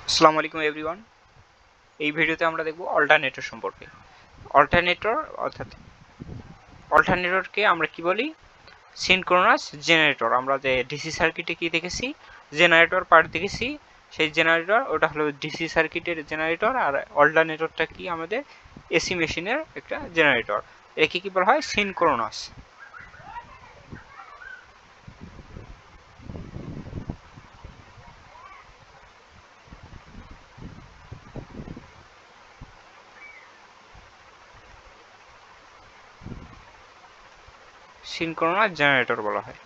আসসালামু আলাইকুম এভরিওয়ান। এই ভিডিওতে আমরা দেখব অল্টারনেটর সম্পর্কে। অল্টারনেটর অর্থাৎ অল্টারনেটরকে আমরা কি বলি? Synchronous generator. আমরা যে ডিসি সার্কিটে কি দেখেছি, জেনারেটর পার্ট দেখেছি, সেই জেনারেটর ওটা হলো ডিসি সার্কিটের জেনারেটর। আর অল্টারনেটরটা কি আমাদের এসি মেশিনের একটা জেনারেটর। একে কি বলা হয়? সিনক্রোনাস। সিনক্রোনাস জেনারেটর বলা হয়।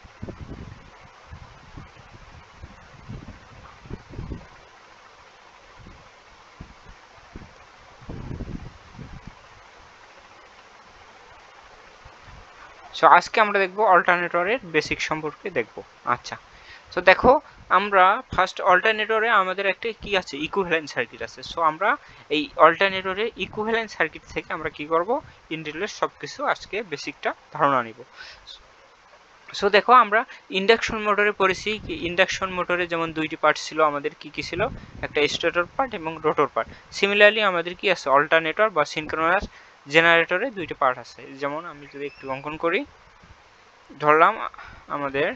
সো আজকে আমরা দেখব অল্টারনেটরের বেসিক সম্পর্কে দেখব। আচ্ছা, তো দেখো, আমরা ফার্স্ট অল্টারনেটরে আমাদের একটা কি আছে? ইকুইভ্যালেন্ট সার্কিট আছে। সো আমরা এই অল্টারনেটরে ইকুইভ্যালেন্ট সার্কিট থেকে আমরা কি করব? ইন ডিটেইলস সবকিছু আজকে বেসিকটা ধারণা নিব। সো দেখো, আমরা ইন্ডাকশন মোটরে পড়েছি। ইন্ডাকশন মোটরে যেমন দুইটি পার্ট ছিল আমাদের, কি কি ছিল? একটা স্টেটর পার্ট এবং রোটর পার্ট। সিমিলারলি আমাদের কি আছে? অল্টারনেটর বা সিনক্রোনাস জেনারেটরে দুইটি পার্ট আছে। যেমন আমি যদি একটু অঙ্কন করি, ধরলাম আমাদের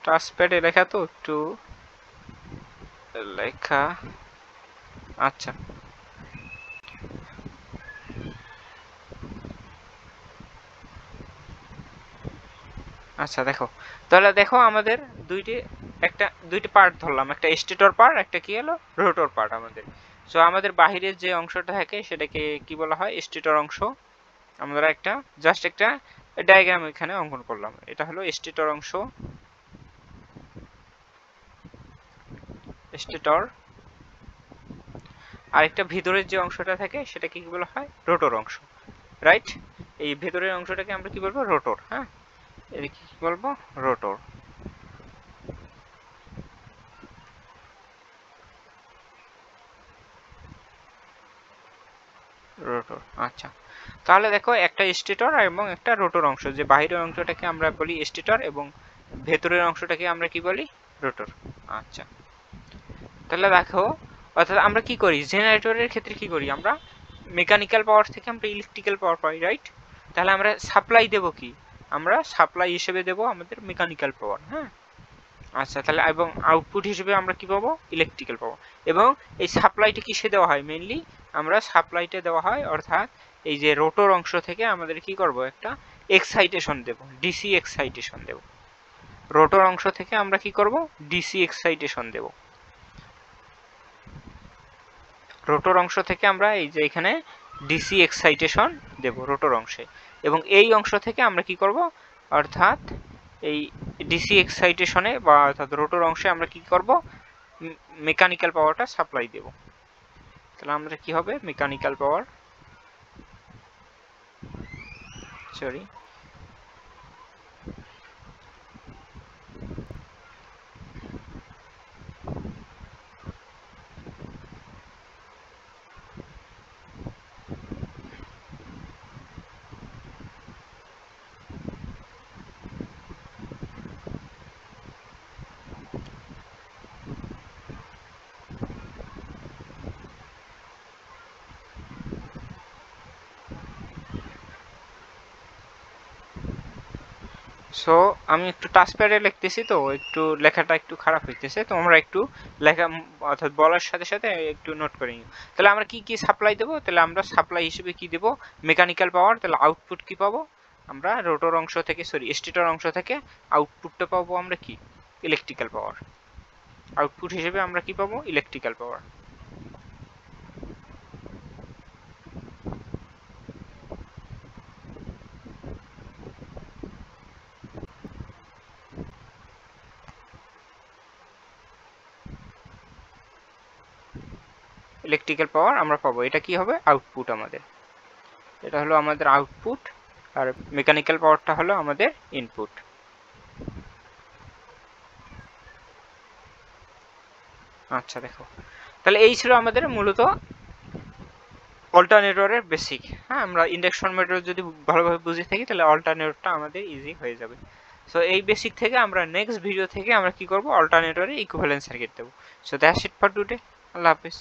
টাচপ্যাডে লেখা, তো একটু লেখা। আচ্ছা, আচ্ছা দেখো, তাহলে দেখো আমাদের দুইটি পার্ট ধরলাম, একটা স্টেটর পার্ট, একটা কি হলো? রোটর পার্ট আমাদের। সো আমাদের বাহিরের যে অংশটা থাকে সেটাকে কি বলা হয়? স্টেটর অংশ। আমরা জাস্ট একটা ডায়াগ্রাম এখানে অঙ্কন করলাম। এটা হলো স্টেটর অংশ, স্টেটর। আর একটা ভিতরের যে অংশটা থাকে সেটাকে কি বলা হয়? রোটর অংশ, রাইট? এই ভেতরের অংশটাকে আমরা কি বলবো? রোটর। হ্যাঁ, এটাকে কি বলবো? রোটর। রোটর। আচ্ছা, তাহলে দেখো, একটা স্টেটর এবং একটা রোটর অংশ। যে বাহিরের অংশটাকে আমরা বলি স্টেটর এবং ভেতরের অংশটাকে আমরা কি বলি? রোটর। আচ্ছা, তাহলে দেখো, অর্থাৎ আমরা কি করি জেনারেটরের ক্ষেত্রে? কি করি আমরা? মেকানিক্যাল পাওয়ার থেকে আমরা ইলেকট্রিক্যাল পাওয়ার পাই, রাইট? তাহলে আমরা সাপ্লাই দেব কি? আমরা সাপ্লাই হিসেবে দেব আমাদের মেকানিক্যাল পাওয়ার। হ্যাঁ, আচ্ছা, তাহলে এবং আউটপুট হিসেবে আমরা কি পাবো? ইলেকট্রিক্যাল পাবো। এবং এই সাপ্লাইটা কিসে দেওয়া হয়? মেইনলি আমরা সাপ্লাইটা দেওয়া হয়, অর্থাৎ এই যে রোটর অংশ থেকে আমাদের কি করব? একটা এক্সাইটেশন দেব, ডিসি এক্সাইটেশন দেব। রোটর অংশ থেকে আমরা কি করব? ডিসি এক্সাইটেশন দেব। রোটর অংশ থেকে আমরা এই যে এখানে ডিসি এক্সাইটেশন দেব রোটর অংশে। এবং এই অংশ থেকে আমরা কি করব? অর্থাৎ এই ডিসি এক্সাইটেশনে বা অর্থাৎ রোটর অংশে আমরা কি করব? মেকানিক্যাল পাওয়ারটা সাপ্লাই দেব। তাহলে আমাদের কি হবে? মেকানিক্যাল পাওয়ার, সরি, সো আমি একটু টাচপ্যাডে লিখতেছি, তো একটু লেখাটা একটু খারাপ হইতেছে, তো আমরা একটু লেখা অর্থাৎ বলার সাথে সাথে একটু নোট করে নিই। তাহলে আমরা কি কি সাপ্লাই দেবো? তাহলে আমরা সাপ্লাই হিসেবে কি দেব? Mechanical power. তাহলে আউটপুট কি পাবো আমরা? রোটর অংশ থেকে, সরি, স্টেটর অংশ থেকে আউটপুটটা পাবো আমরা কি? Electrical power. আউটপুট হিসেবে আমরা কি পাবো? Electrical power. ইলেকট্রিক্যাল পাওয়ার আমরা পাবো। এটা কি হবে? আউটপুট আমাদের। এটা হলো আমাদের আউটপুট। আর মেকানিক্যাল পাওয়ারটা হলো আমাদের ইনপুট। আচ্ছা দেখো, তাহলে এই ছিল আমাদের মূলত অল্টারনেটরের বেসিক। হ্যাঁ, আমরা ইন্ডাকশন মোটর যদি ভালোভাবে বুঝে থাকি তাহলে অল্টারনেটরটা আমাদের ইজি হয়ে যাবে। সো এই বেসিক থেকে আমরা নেক্সট ভিডিও থেকে আমরা কি করব, অল্টারনেটরে ইকুইভ্যালেন্ট সার্কিট দেব। So that's it for today. আল্লাহ হাফেজ।